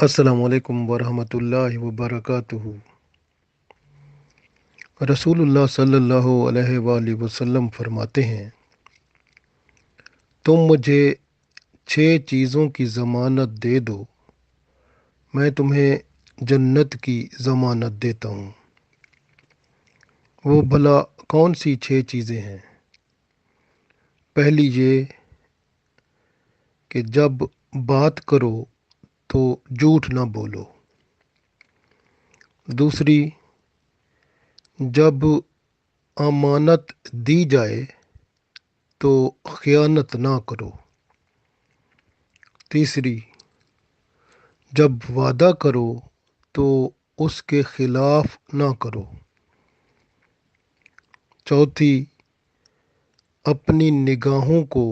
السلام علیکم ورحمۃ اللہ وبرکاتہ۔ رسول اللہ صلی اللہ علیہ وآلہ وسلم فرماتے ہیں، تم مجھے 6 چیزوں کی ضمانت دے دو، میں تمہیں جنت کی ضمانت دیتا ہوں۔ وہ بھلا کون سی 6 چیزیں ہیں؟ پہلی یہ کہ جب بات کرو تو جھوٹ نہ بولو۔ دوسری، جب امانت دی جائے تو خیانت نہ کرو۔ تیسری، جب وعدہ کرو تو اس کے خلاف نہ کرو۔ چوتھی، اپنی نگاہوں کو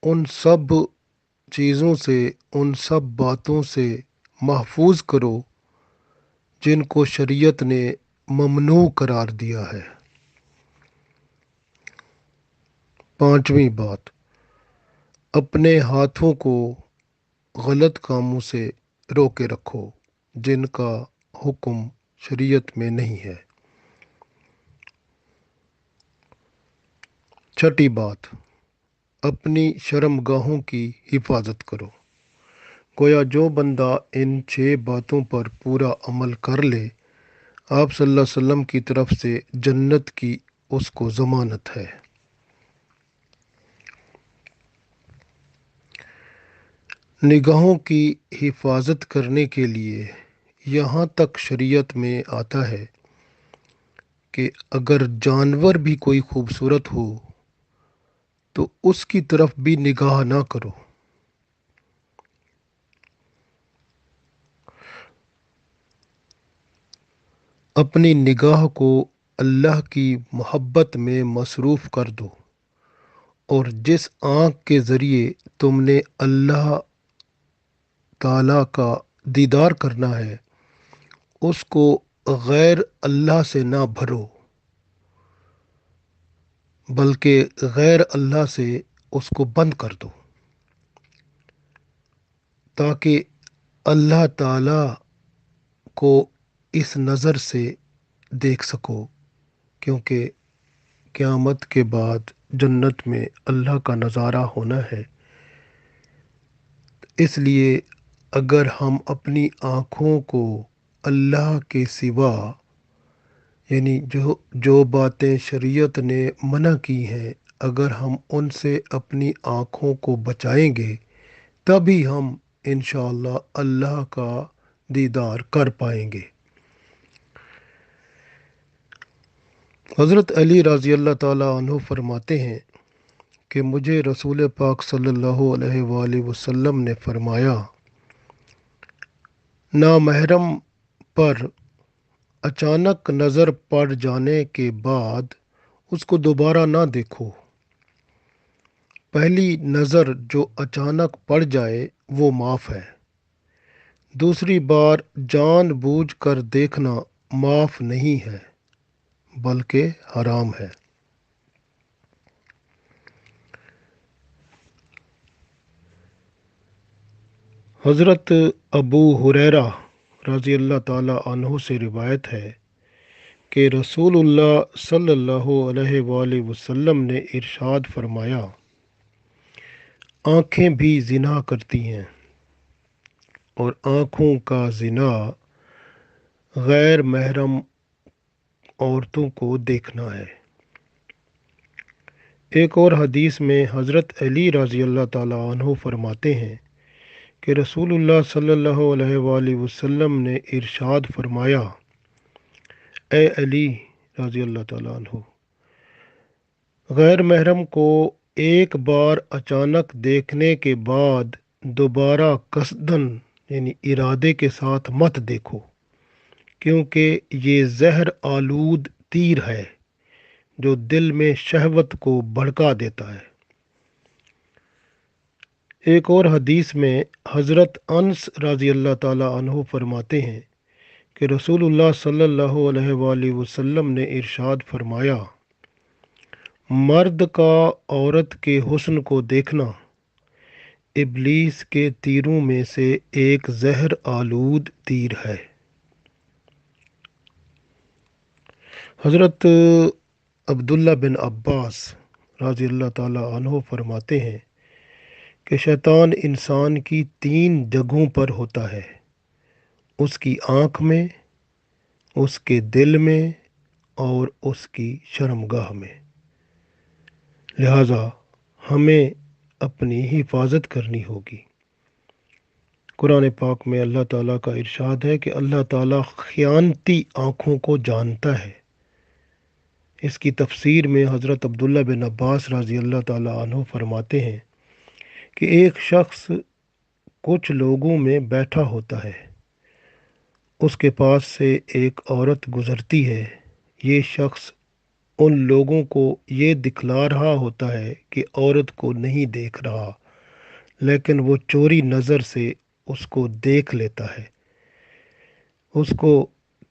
ان سب چیزوں سے، ان سب باتوں سے محفوظ کرو جن کو شریعت نے ممنوع قرار دیا ہے۔ پانچویں بات، اپنے ہاتھوں کو غلط کاموں سے روکے رکھو جن کا حکم شریعت میں نہیں ہے۔ چھٹی بات، اپنی شرم گاہوں کی حفاظت کرو۔ گویا جو بندہ ان 6 باتوں پر پورا عمل کر لے، آپ صلی اللہ علیہ وسلم کی طرف سے جنت کی اس کو ضمانت ہے۔ نگاہوں کی حفاظت کرنے کے لیے یہاں تک شریعت میں آتا ہے کہ اگر جانور بھی کوئی خوبصورت ہو تو اس کی طرف بھی نگاہ نہ کرو۔ اپنی نگاہ کو اللہ کی محبت میں مصروف کر دو، اور جس آنکھ کے ذریعے تم نے اللہ تعالیٰ کا دیدار کرنا ہے اس کو غیر اللہ سے نہ بھرو، بلکہ غیر اللہ سے اس کو بند کر دو، تاکہ اللہ تعالیٰ کو اس نظر سے دیکھ سکو، کیونکہ قیامت کے بعد جنت میں اللہ کا نظارہ ہونا ہے۔ اس لیے اگر ہم اپنی آنکھوں کو اللہ کے سوا، یعنی جو باتیں شریعت نے منع کی ہیں، اگر ہم ان سے اپنی آنکھوں کو بچائیں گے تبھی ہم انشاءاللہ اللہ کا دیدار کر پائیں گے۔ حضرت علی رضی اللہ تعالیٰ عنہ فرماتے ہیں کہ مجھے رسول پاک صلی اللہ علیہ وآلہ وسلم نے فرمایا، نامحرم پر اچانک نظر پڑ جانے کے بعد اس کو دوبارہ نہ دیکھو۔ پہلی نظر جو اچانک پڑ جائے وہ معاف ہے، دوسری بار جان بوجھ کر دیکھنا معاف نہیں ہے بلکہ حرام ہے۔ حضرت ابو ہریرہ رضی اللہ تعالیٰ عنہ سے روایت ہے کہ رسول اللہ صلی اللہ علیہ وآلہ وسلم نے ارشاد فرمایا، آنکھیں بھی زنا کرتی ہیں، اور آنکھوں کا زنا غیر محرم عورتوں کو دیکھنا ہے۔ ایک اور حدیث میں حضرت علی رضی اللہ تعالیٰ عنہ فرماتے ہیں کہ رسول اللہ صلی اللہ علیہ وآلہ وسلم نے ارشاد فرمایا، اے علی رضی اللہ تعالیٰ عنہ، غیر محرم کو ایک بار اچانک دیکھنے کے بعد دوبارہ قصداً یعنی ارادے کے ساتھ مت دیکھو، کیونکہ یہ زہر آلود تیر ہے جو دل میں شہوت کو بھڑکا دیتا ہے۔ ایک اور حدیث میں حضرت انس رضی اللہ تعالیٰ عنہ فرماتے ہیں کہ رسول اللہ صلی اللہ علیہ وآلہ وسلم نے ارشاد فرمایا، مرد کا عورت کے حسن کو دیکھنا ابلیس کے تیروں میں سے ایک زہر آلود تیر ہے۔ حضرت عبداللہ بن عباس رضی اللہ تعالی عنہ فرماتے ہیں کہ شیطان انسان کی 3 جگہوں پر ہوتا ہے: اس کی آنکھ میں، اس کے دل میں اور اس کی شرمگاہ میں۔ لہذا ہمیں اپنی حفاظت کرنی ہوگی۔ قرآن پاک میں اللہ تعالیٰ کا ارشاد ہے کہ اللہ تعالیٰ خیانتی آنکھوں کو جانتا ہے۔ اس کی تفسیر میں حضرت عبداللہ بن عباس رضی اللہ تعالیٰ عنہ فرماتے ہیں کہ ایک شخص کچھ لوگوں میں بیٹھا ہوتا ہے، اس کے پاس سے ایک عورت گزرتی ہے۔ یہ شخص ان لوگوں کو یہ دکھلا رہا ہوتا ہے کہ عورت کو نہیں دیکھ رہا، لیکن وہ چوری نظر سے اس کو دیکھ لیتا ہے۔ اس کو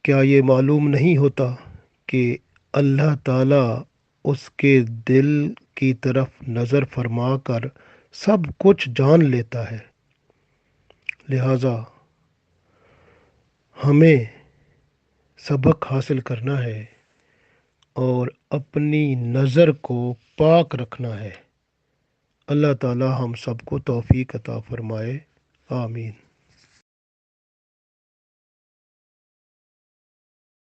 کیا یہ معلوم نہیں ہوتا کہ اللہ تعالیٰ اس کے دل کی طرف نظر فرما کر سب کچھ جان لیتا ہے؟ لہذا ہمیں سبق حاصل کرنا ہے اور اپنی نظر کو پاک رکھنا ہے۔ اللہ تعالی ہم سب کو توفیق عطا فرمائے، آمین۔